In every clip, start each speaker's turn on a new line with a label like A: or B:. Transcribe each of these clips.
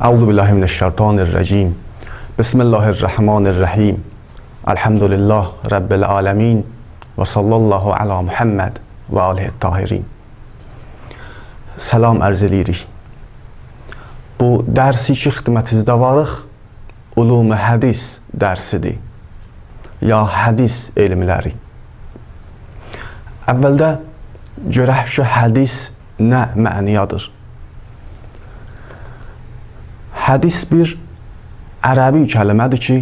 A: Euzu billahi mineşşeytanirracim. Bismillahirrahmanirrahim. Elhamdülillah Rabbil alemin. Ve sallallahu ala Muhammed ve alihi tahirin. Salam arz edirik. Bu dərsi ki xidmətinizdə varıq, Ulum-u Hədis dərsidir. Ya hədis elmləri. Əvvəldə görək ki, hədis nə məniyadır? Hədis bir ərəbi kəlmədir ki,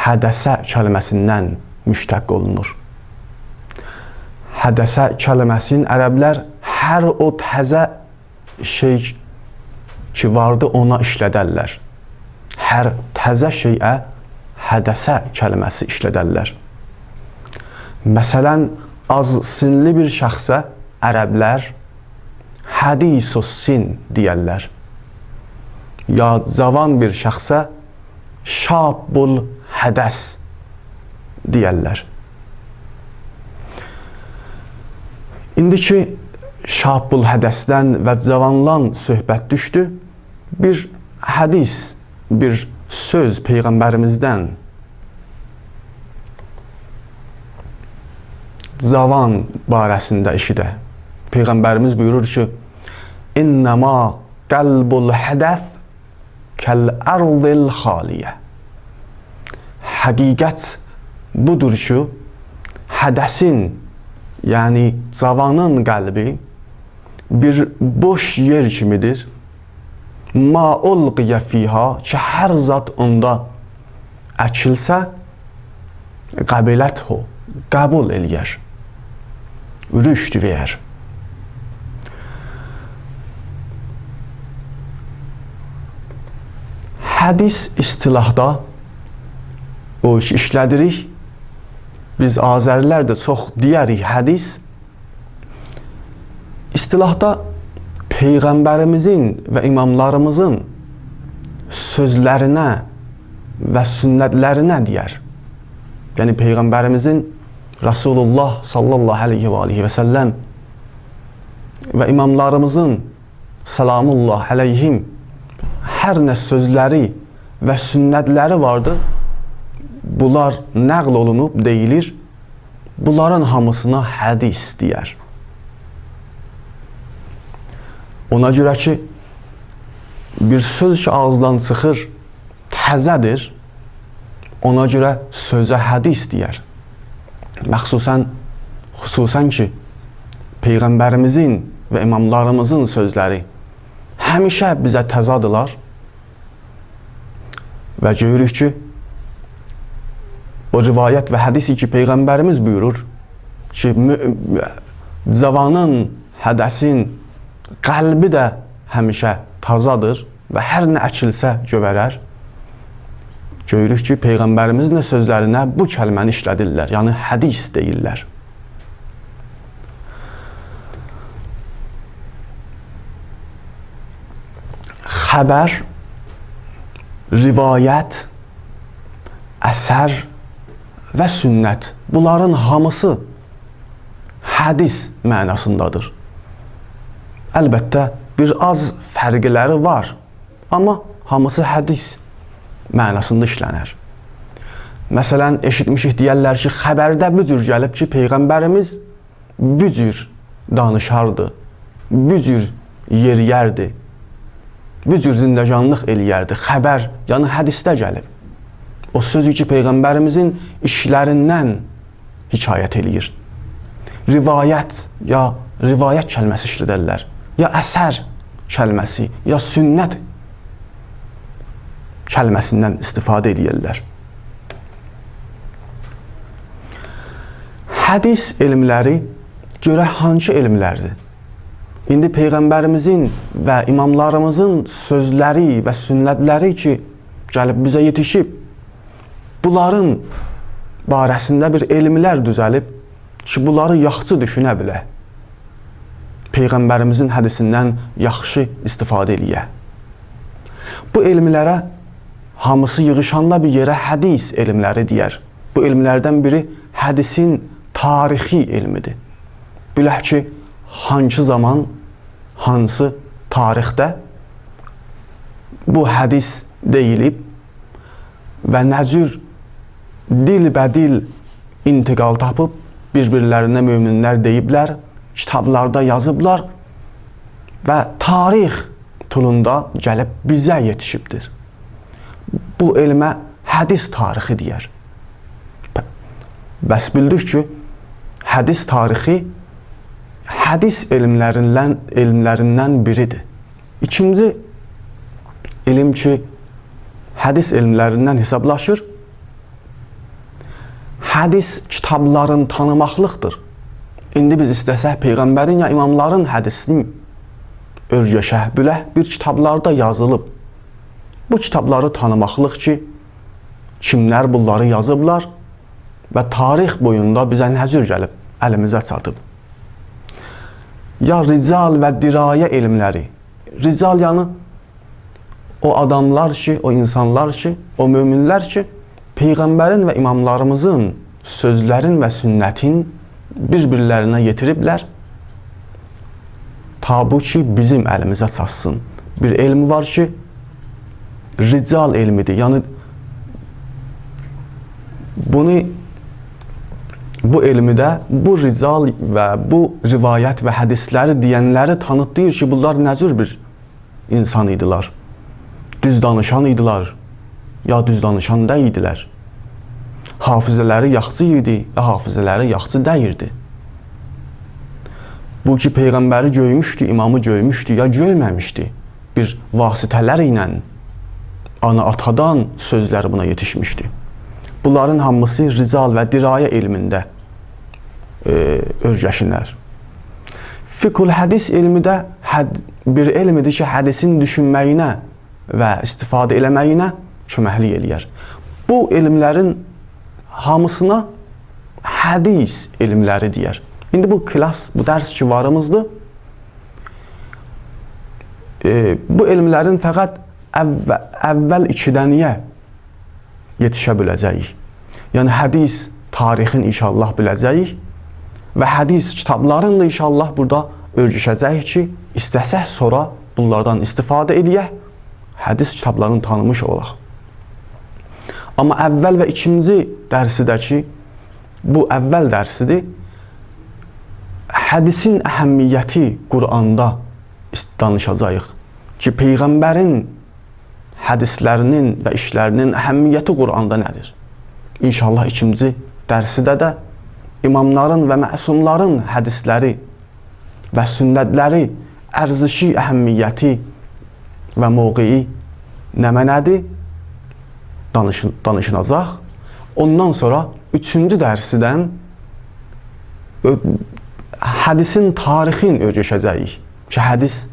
A: hədəsə kəlməsindən müştəq olunur. Hədəsə kəlməsinin ərəblər hər o təzə şey ki vardı ona işlədərlər. Hər təzə şeyə hədəsə kəlməsi işlədərlər. Məsələn, az sinli bir şəxsə ərəblər hədisus sin deyərlər. Ya cavan bir şəxsə şabul hədəs deyərlər. İndiki şabul hədəsdən və cavanlan söhbət düşdü. Bir hədis, bir söz Peyğəmbərimizdən cavan barəsində eşidə. Peyğəmbərimiz buyurur ki, İnnəmā qəlbul hədəs kəl-ərdil xaliyə. Həqiqət budur ki, hədəsin, yəni cavanın qəlbi bir boş yer kimidir. Ma ulqiyə fiha ki, hər zat onda əkilsə, qəbiləthu, qəbul eləyər, rüşd verər. Hədis istilahda o işi işlədirik. Biz Azərilər də çox deyərik hədis. İstilahda Peyğəmbərimizin və imamlarımızın sözlərinə və sünnətlərinə deyər. Yəni Peyğəmbərimizin Rasulullah sallallahu aleyhi və səlləm və imamlarımızın salamullah aleyhim hər nə sözləri və sünnətləri vardı, bunlar nəql olunub deyilir, bunların hamısına hədis deyər. Ona görə ki, bir söz ki ağızdan çıxır, təzədir, ona görə sözə hədis deyər. Xüsusən ki, Peyğəmbərimizin və imamlarımızın sözləri həmişə bizə təzadılar və görürük ki, o rivayət və hədisi ki, Peyğəmbərimiz buyurur ki, cavanın, hədəsin qəlbi də həmişə tazadır və hər nə əkilsə gövərər. Görürük ki, Peyğəmbərimizin sözlərinə bu kəlməni işlədirlər, yəni hədis deyirlər. Xəbər, rivayət, əsər və sünnət, bunların hamısı hədis mənasındadır. Əlbəttə, bir az fərqləri var, amma hamısı hədis mənasında işlənər. Məsələn, eşitmişik deyərlər ki, xəbərdə bu cür gəlib ki, Peyğəmbərimiz bu cür danışardı, bu cür yeriyərdi, bu cür zindəcanlıq eləyərdi. Xəbər, yəni hədisdə gəlib. O sözü ki, Peyğəmbərimizin işlərindən hikayət eləyir. Rivayət, ya rivayət kəlməsi işlədərlər, ya əsər kəlməsi, ya sünnət kəlməsindən istifadə eləyərlər. Hədis elmləri görək hansı elmlərdir? İndi Peyğəmbərimizin və imamlarımızın sözləri və sünnətləri ki, gəlib bizə yetişib, bunların barəsində bir elmlər düzəlib ki, bunları yaxşı düşünə bilə. Peyğəmbərimizin hədisindən yaxşı istifadə eləyə. Bu elmlərə hamısı yığışanda bir yerə hədis elmləri deyər. Bu elmlərdən biri hədisin tarixi elmidir. Bilək ki, hansı zaman, hansı tarixdə bu hədis deyilib və nə cür dilbədil intiqal tapıb bir-birlərinə möminlər deyiblər, kitablarda yazıblar və tarix tulunda gəlib bizə yetişibdir. Bu elmə hədis tarixi deyər. Bəs bildik ki, hədis tarixi hədis elmlərindən biridir. İkinci elm ki, hədis elmlərindən hesablaşır, hədis kitabların tanımaqlıqdır. İndi biz istəsək Peyğəmbərin ya imamların hədisini örgəşək, bilək, bir kitablarda yazılıb. Bu kitabları tanımaqlıq ki, kimlər bunları yazıblar və tarix boyunda bizə nə cür gəlib, əlimizə çatıb. Ya rical və dirayə elmləri. Rical yəni o adamlar ki, o insanlar ki, o möminlər ki, Peyğəmbərin və imamlarımızın sözlərin və sünnətin bir-birlərinə yetiriblər. Ta bu ki, bizim əlimizə çatsın. Bir elmi var ki, rical elmidir. Yəni, bu elmidə bu rical və bu rivayət və hədisləri deyənləri tanıtlayır ki, bunlar nə cür bir insan idilər? Düz danışan idilər, ya düz danışan deyildilər? Hafizələri yaxçı idi, ya hafizələri yaxçı deyirdi? Bu ki, Peyğəmbəri göymüşdü, imamı göymüşdü, ya görməmişdi? Bir vasitələr ilə ana-atadan sözləri buna yetişmişdi. Bunların hamısı rical və dirayə elmində örgəşinlər. Fiqhul hədis elmi də bir elmidir ki, hədisin düşünməyinə və istifadə eləməyinə köməklik eləyər. Bu elmlərin hamısına hədis elmləri deyər. İndi bu klass, bu dərs ki varımızdır. Bu elmlərin fəqət əvvəl ikidəniyə yetişə biləcəyik. Yəni, hədis tarixin inşallah biləcəyik və hədis kitabların da inşallah burada örgüşəcəyik ki, istəsək sonra bunlardan istifadə edək, hədis kitablarını tanımış olaq. Amma əvvəl və ikinci dərsidəki, bu əvvəl dərsidir, hədisin əhəmmiyyəti Quranda danışacağıq ki, Peyğəmbərin hədislərinin və işlərinin əhəmmiyyəti Quranda nədir? İnşallah ikinci dərsidə də imamların və məsumların hədisləri və sünnətləri, ərzişi, əhəmmiyyəti və mövqeyi nə mənədir? Danışılacaq. Ondan sonra üçüncü dərsidən hədisin tarixin örgəşəcəyik ki, hədis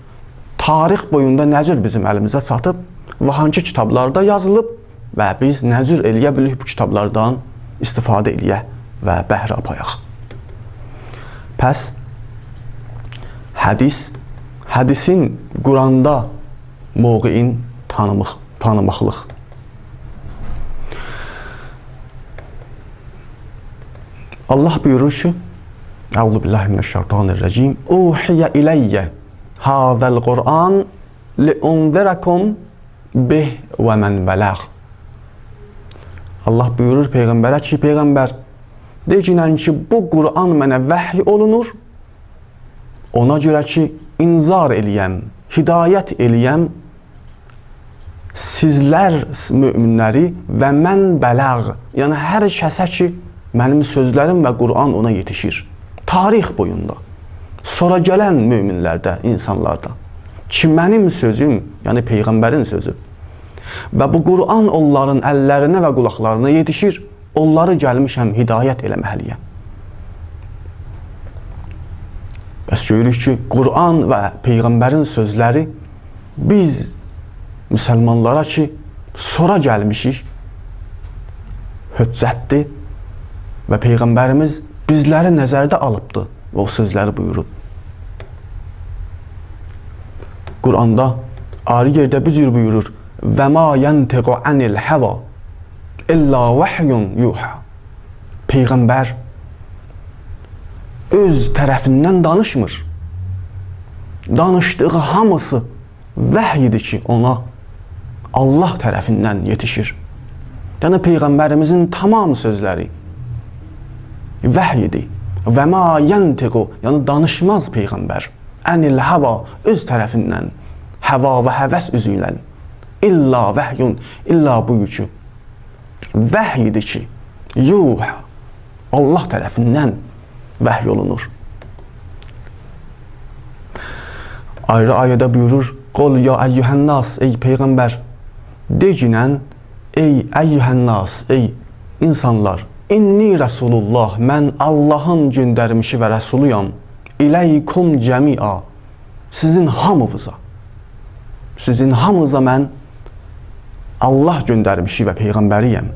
A: tarix boyunda nə cür bizim əlimizə çatıb və hangi kitablarda yazılıb və biz nə cür eləyə bilirik bu kitablardan istifadə eləyək və bəhrə apayaq. Pəs, hədisin Quranda mövqeyin tanımaqlıq. Allah buyurur ki, Əuzu billahi mineşşeytanirracim. Uhiyə iləyyə hadzal Qur'an liunzirakum bih və mən bələğ. Allah buyurur Peyğəmbərə ki, Peyğəmbər, deyinən ki, bu Qur'an mənə vəhy olunur, ona görə ki, inzar eləyəm, hidayət eləyəm sizlər möminləri və mən bələğ, yəni hər kəsə ki, mənim sözlərim və Qur'an ona yetişir. Tarix boyunda, sonra gələn möminlərdə, insanlarda ki, mənim sözüm, yəni Peyğəmbərin sözü və bu Qur'an onların əllərinə və qulaqlarına yetişir, onları gəlmişəm hidayət eləməliyəm. Bəs görürük ki, Qur'an və Peyğəmbərin sözləri biz müsəlmanlara ki, sonra gəlmişik, hüccətdir və Peyğəmbərimiz bizləri nəzərdə alıbdır və o sözləri buyurub. Qur'anda ayrı yerdə bir cür buyurur: "Və ma yantiqu anil hava illa vahyun yuha." Peyğəmbər öz tərəfindən danışmır. Danışdığı hamısı vəhy idi ki, ona Allah tərəfindən yetişir. Yəni Peyğəmbərimizin tamam sözləri vəhyidir. Və ma yantiqu, yəni danışmaz Peyğəmbər. Ənil hava, öz tərəfindən, həva və həvəs üzü ilə. İlla vəhyun, illa buyur ki, vəhyidir ki, yuh, Allah tərəfindən vəhy olunur. Ayrı ayədə buyurur, qol ya əyyuhənnas, ey Peyğəmbər, deginən, ey əyyuhənnas, ey insanlar, inni Rasulullah, mən Allahın göndərmişi və rəsuluyam, iləykum cəmi'a, sizin hamınıza mən Allah göndərmişi və Peyğəmbəriyəm.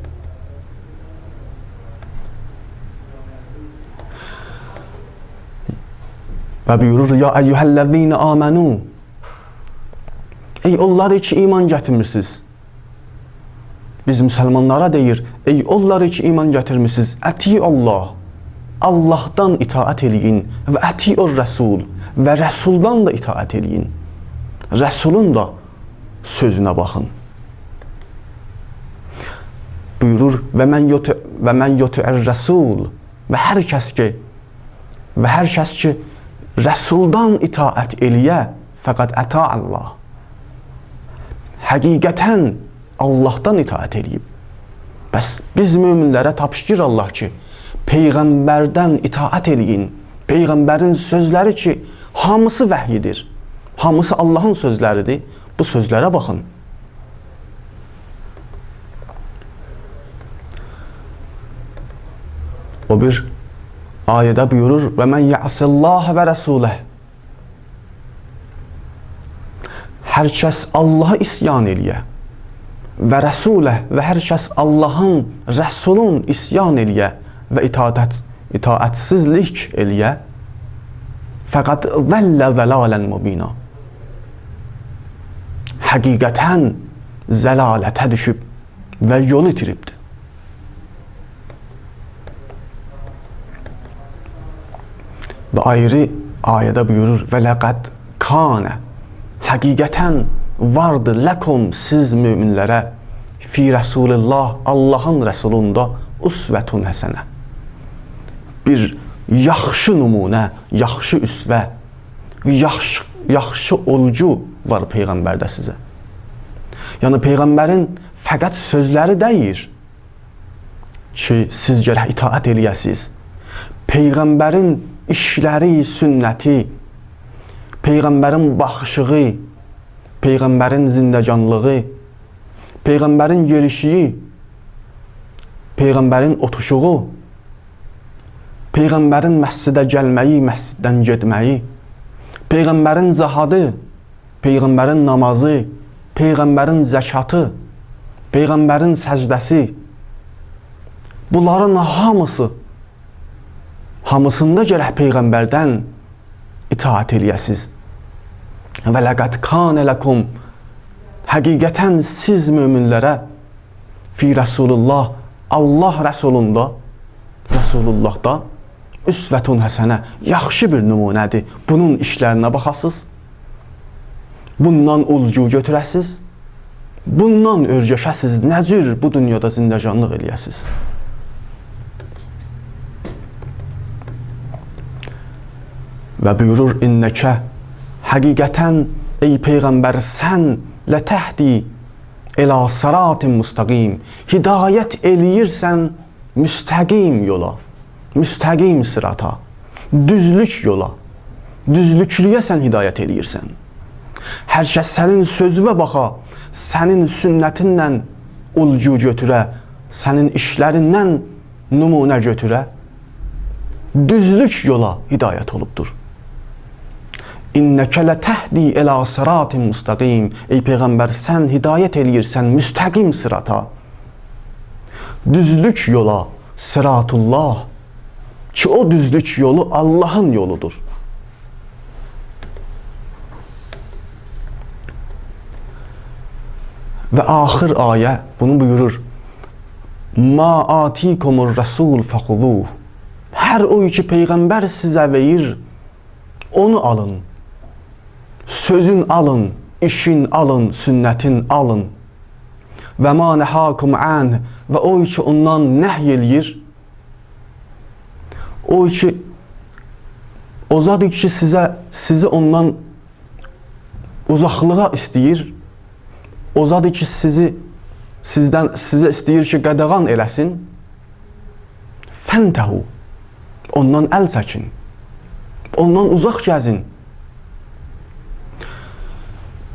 A: Və buyurur, ya əyyuhəl-ləzīnə āmənu, ey onları ki iman gətirmişsiniz. Biz müsəlmanlara deyir, ey onları ki iman gətirmişsiniz, əti Allah, Allahdan itaət eləyin və əti-ur rəsul və rəsuldan da itaət eləyin. Rəsulun da sözünə baxın. Buyurur, və mən yutu'ir rəsul və hər kəs ki Rəsuldan itaət eləyə, fəqət əta Allah. Həqiqətən Allahdan itaət eləyib. Bəs biz möminlərə tapşırır Allah ki, Peyğəmbərdən itaət eləyin. Peyğəmbərin sözləri ki, hamısı vəhyidir. Hamısı Allahın sözləridir. Bu sözlərə baxın. O bir ayədə buyurur, və mən yəsillah və rəsuləh. Hər kəs Allaha isyan eləyə və rəsuləh və hər kəs Allahın, rəsulun isyan eləyə və itaətsizlik eləyə, fəqət zəllə zəlalən mubina. Həqiqətən zəlalətə düşüb və yolu itiribdir. Və ayrı ayədə buyurur, və ləqəd kanə, həqiqətən vardır ləkum siz möminlərə fi Rasulillah, Allahın rəsulunda usvətun həsənə. Bir yaxşı nümunə, yaxşı üsvə, yaxşı olcu var Peyğəmbərdə sizə. Yəni Peyğəmbərin fəqət sözləri deyir ki, siz gərək itaət eləyəsiniz. Peyğəmbərin işləri, sünnəti, Peyğəmbərin baxışığı, Peyğəmbərin zindəcanlığı, Peyğəmbərin yerişiyi, Peyğəmbərin otuşuğu, Peyğəmbərin məscidə gəlməyi, məsciddən getməyi, Peyğəmbərin zahadı, Peyğəmbərin namazı, Peyğəmbərin zəkatı, Peyğəmbərin səcdəsi, bunların hamısında gərək Peyğəmbərdən itaət eləyəsiz. Və ləqəd kanə ləkum, həqiqətən siz möminlərə fi Rasulullah, Allah rəsulunda, Rəsulullahda üsvətun həsənə, yaxşı bir nümunədir. Bunun işlərinə baxasız, bundan ulcu götürəsiz, bundan örgəşəsiz, nə cür bu dünyada zindəcanlıq eləyəsiz. Və buyurur, innəkə, həqiqətən, ey Peyğəmbər, sən lətəhdi elə sırat-ı müstəqim, hidayət eləyirsən müstəqim yola, müstəqim sırata, düzlük yola, düzlüklüyə sən hidayət eləyirsən. Hər kəs sənin sözüvə baxa, sənin sünnətinlə ulcu götürə, sənin işlərindən nümunə götürə, düzlük yola hidayət olubdur. İnnəkə lətəhdi elə sırat-ı müstəqim, ey Peyğəmbər, sən hidayət eləyirsən müstəqim sırata, düzlük yola, sıratullah, ki o düzlük yolu Allahın yoludur. Və axır ayə bunu buyurur, ma atikumur rasul fəxuzuh, hər o ki Peyğəmbər sizə verir, onu alın. Sözün alın, işin alın, sünnətin alın. və ma nəhakum anh və o ki ondan nəhy eləyir. O ki o zadır ki sizi ondan uzaqlığa istəyir. O zadır ki sizə istəyir ki qadağan eləsin. Fəntehu, ondan əl çəkin. Ondan uzaq gəzin.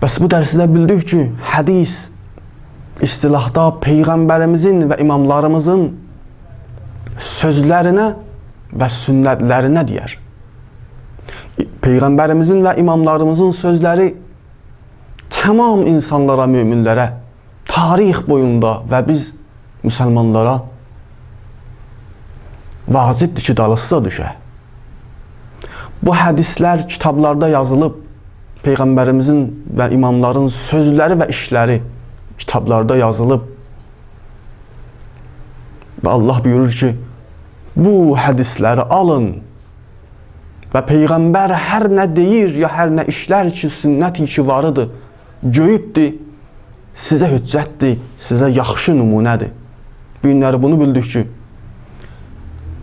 A: Bəs bu dərsdə bildik ki, hədis istilahda Peyğəmbərimizin və imamlarımızın sözlərinə və sünnətlərinə deyər. Peyğəmbərimizin və imamlarımızın sözləri tamam insanlara, müminlərə, tarix boyunda və biz müsəlmanlara vacibdir ki, dalısıza düşə. Bu hədislər kitablarda yazılıb, Peyğəmbərimizin və imamların sözləri və işləri kitablarda yazılıb və Allah buyurur ki, bu hədisləri alın və Peyğəmbər hər nə deyir, ya hər nə işlər ki, sünnət-i ki varıdır, göyübdir, sizə hüccətdir, sizə yaxşı nümunədir. Bu günləri bunu bildik ki,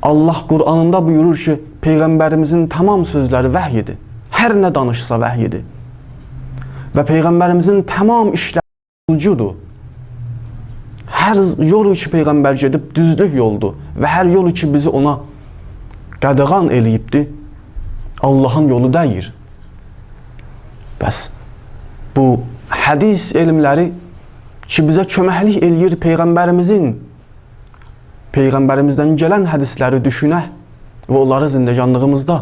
A: Allah Qur'anında buyurur ki, Peyğəmbərimizin tamam sözləri vəhyidir. Hər nə danışsa vəhyidir. Və Peyğəmbərimizin tamam işləri yolcudur. Hər yolu ki Peyğəmbər gedib düzlük yoldur və hər yolu ki bizi ona qadağan eləyibdir, Allahın yolu deyir. Bəs bu hədis elmləri ki bizə köməklik eləyir Peyğəmbərimizdən gələn hədisləri düşünək və onları zindəcanlığımızda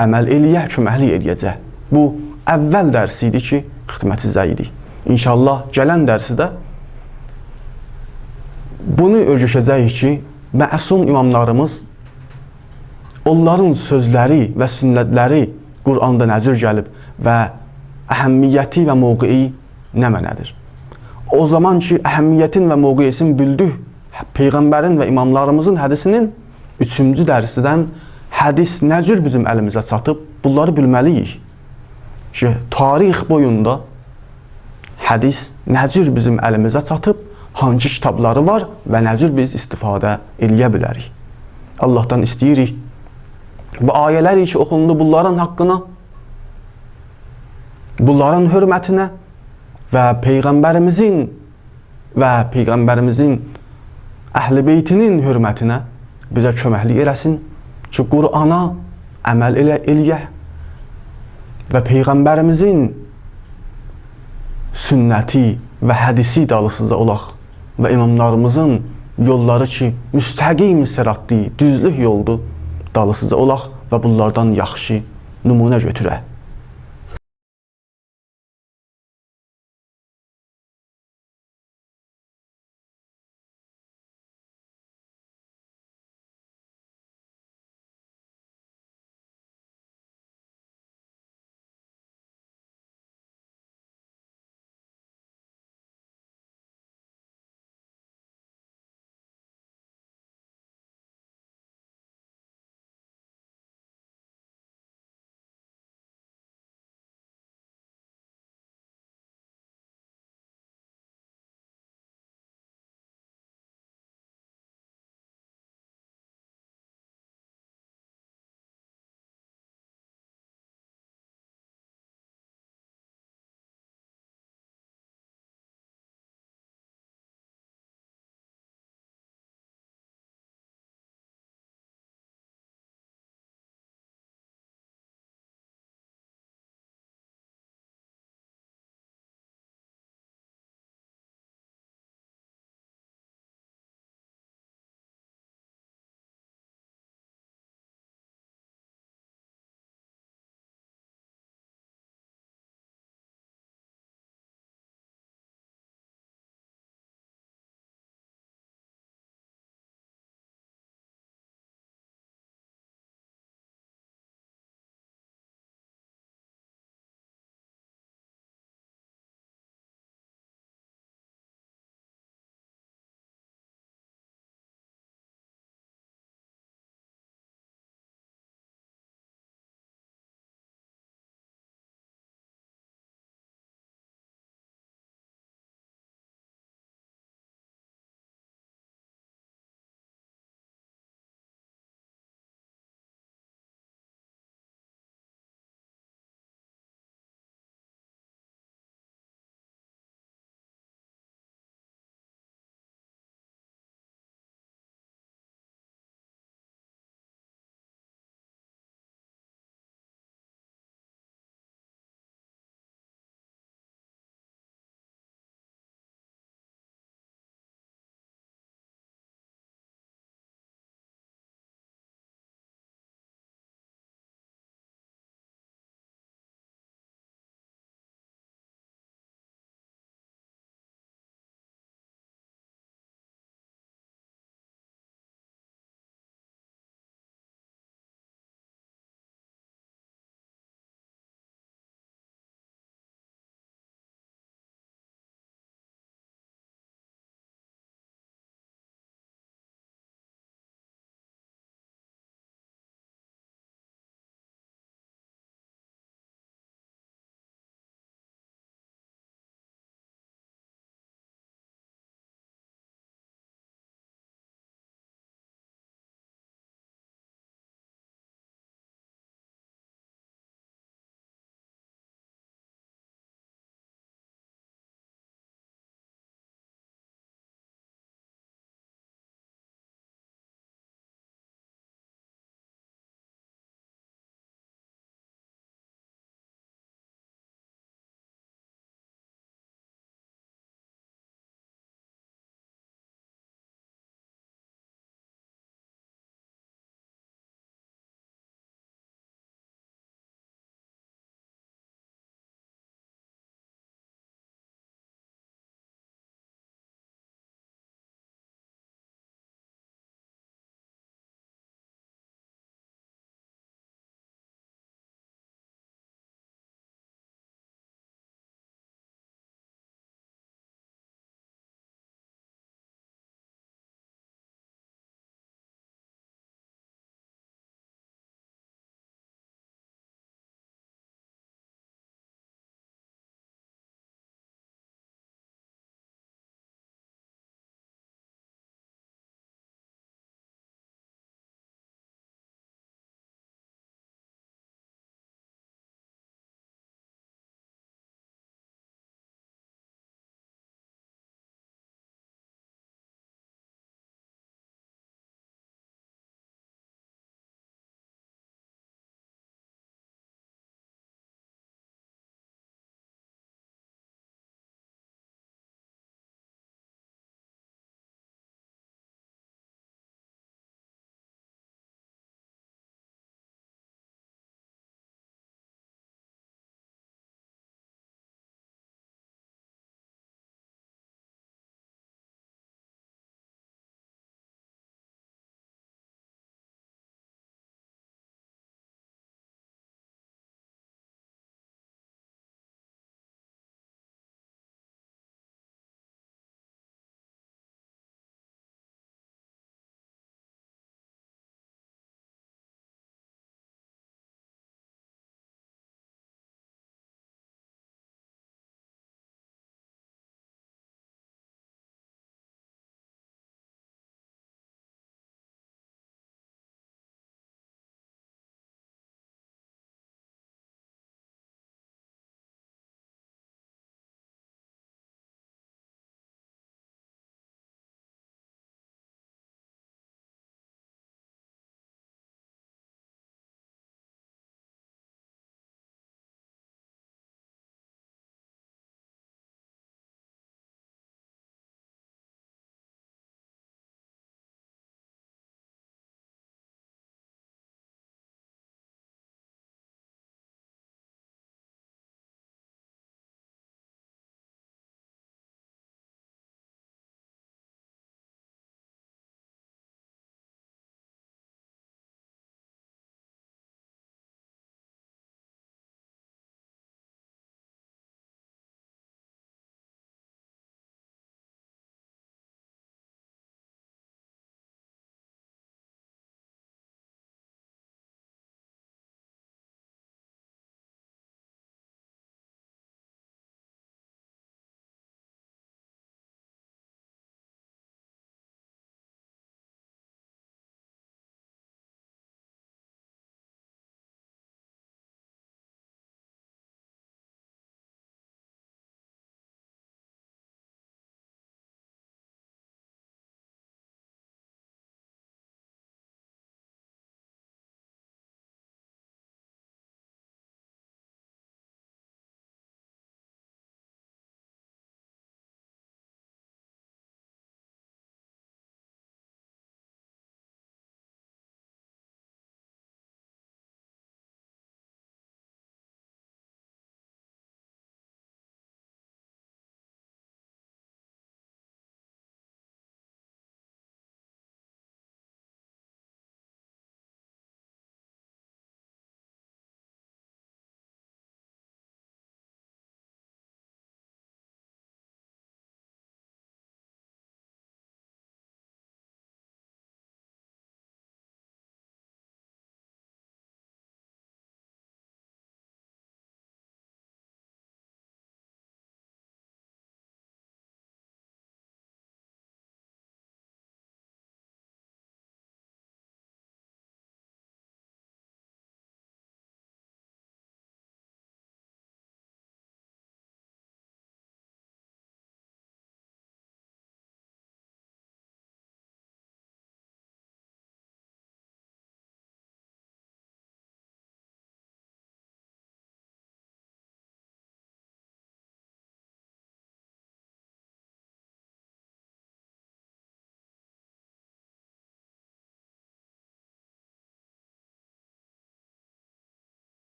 A: əməl eləyək, köməklik eləyəcək. Bu əvvəl dərsi idi ki, xidmətinizdə idi. İnşallah gələn dərsi də bunu öyrəşəcəyik ki, məsum imamlarımız onların sözləri və sünnətləri Qur'anda nəzir gəlib və əhəmmiyyəti və mövqeyi nə mənədir? O zaman ki, əhəmmiyyətin və mövqeyisini bildik, Peyğəmbərin və imamlarımızın hədisinin 3-cü dərsidən hədis nə cür bizim əlimizə çatıb, bunları bilməliyik. Ki, tarix boyunda hədis nə cür bizim əlimizə çatıb, hangi kitabları var və nə cür biz istifadə eləyə bilərik. Allahdan istəyirik. Bu ayələr ki, oxundu bunların haqqına, bunların hörmətinə və Peyğəmbərimizin Əhl-i Beytinin hörmətinə bizə köməklik eləsin ki, Qur'ana əməl eləyək və Peyğəmbərimizin sünnəti və hədisi dalısıca olaq və imamlarımızın yolları ki, müstəqim sıratdır, düzlük yoldur, dalısıca olaq və bunlardan yaxşı nümunə götürək.